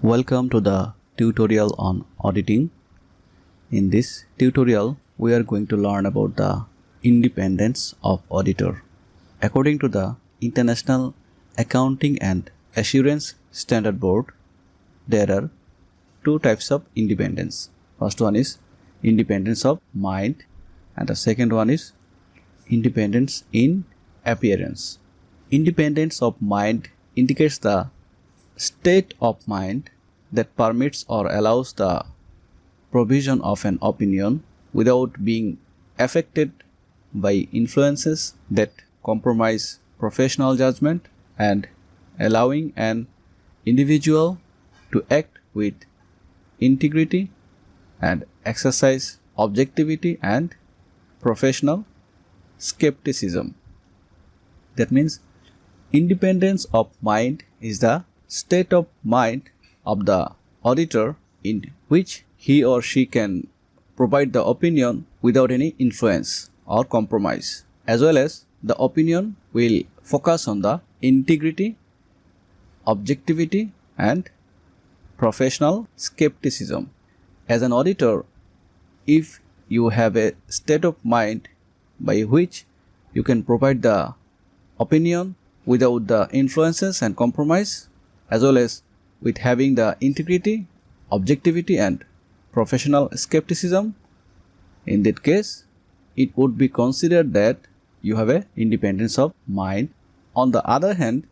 Welcome to the tutorial on auditing. In this tutorial, we are going to learn about the independence of auditor. According to the International Accounting and Assurance Standard Board, there are two types of independence. First one is independence of mind, and the second one is independence in appearance. Independence of mind indicates the state of mind that permits or allows the provision of an opinion without being affected by influences that compromise professional judgment, and allowing an individual to act with integrity and exercise objectivity and professional skepticism. That means independence of mind is the state of mind of the auditor in which he or she can provide the opinion without any influence or compromise, as well as the opinion will focus on the integrity, objectivity and professional skepticism. As an auditor, if you have a state of mind by which you can provide the opinion without the influences and compromise, as well as with having the integrity, objectivity and professional skepticism, in that case it would be considered that you have a independence of mind. On the other hand,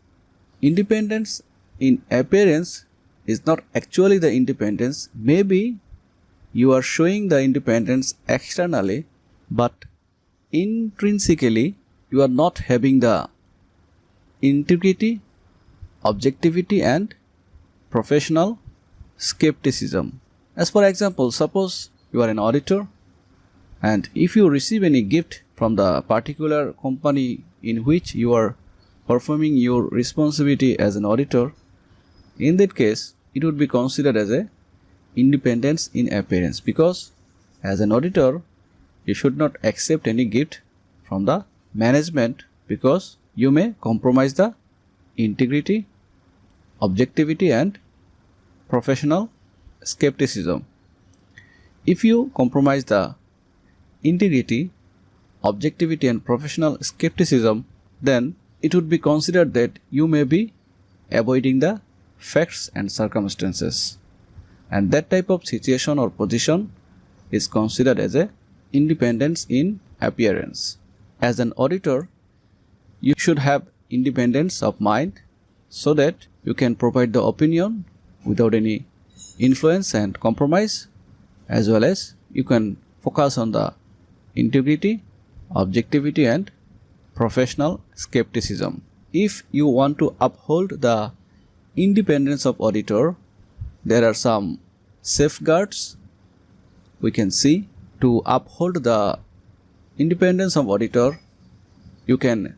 independence in appearance is not actually the independence. Maybe you are showing the independence externally, but intrinsically you are not having the integrity, objectivity and professional skepticism. As for example, suppose you are an auditor, and if you receive any gift from the particular company in which you are performing your responsibility as an auditor, in that case it would be considered as a independence in appearance, because as an auditor you should not accept any gift from the management, because you may compromise the integrity, objectivity and professional skepticism. If you compromise the integrity, objectivity and professional skepticism, then it would be considered that you may be avoiding the facts and circumstances, and that type of situation or position is considered as a independence in appearance. As an auditor, you should have independence of mind so that you can provide the opinion without any influence and compromise, as well as you can focus on the integrity, objectivity and professional skepticism. If you want to uphold the independence of auditor, there are some safeguards we can see. To uphold the independence of auditor, you can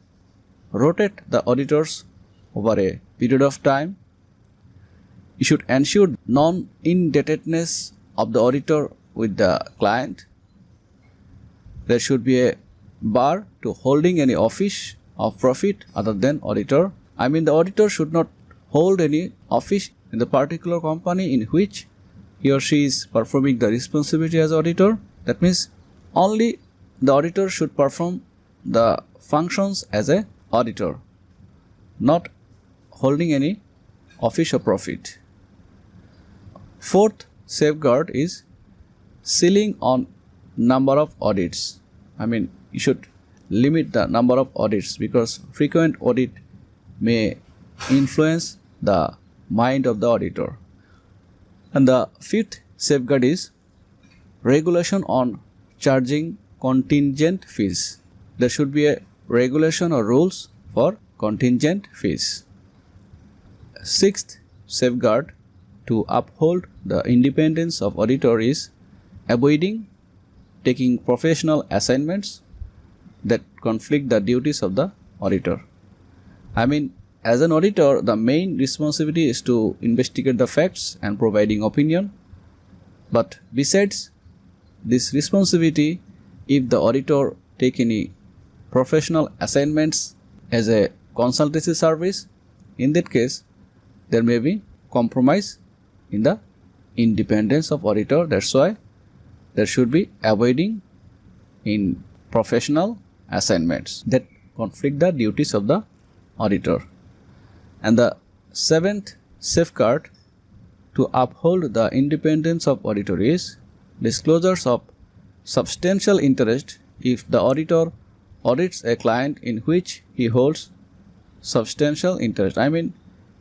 rotate the auditors over a period of time. You should ensure non-indebtedness of the auditor with the client. There should be a bar to holding any office of profit other than auditor. The auditor should not hold any office in the particular company in which he or she is performing the responsibility as auditor. That means only the auditor should perform the functions as a auditor, not holding any office of profit. Fourth safeguard is ceiling on number of audits. You should limit the number of audits, because frequent audit may influence the mind of the auditor. And the fifth safeguard is regulation on charging contingent fees. There should be a regulation or rules for contingent fees. Sixth safeguard to uphold the independence of auditor is avoiding taking professional assignments that conflict the duties of the auditor. As an auditor, the main responsibility is to investigate the facts and providing opinion. But besides this responsibility, if the auditor take any professional assignments as a consultancy service, in that case there may be compromise in the independence of auditor. That's why there should be avoiding in professional assignments that conflict the duties of the auditor. And the seventh safeguard to uphold the independence of auditor is disclosures of substantial interest if the auditor audits a client in which he holds substantial interest. I mean,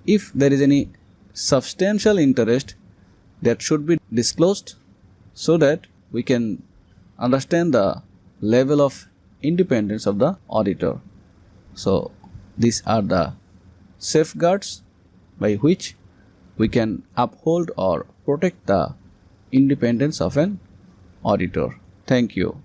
if there is any substantial interest, that should be disclosed so that we can understand the level of independence of the auditor. So these are the safeguards by which we can uphold or protect the independence of an auditor. Thank you.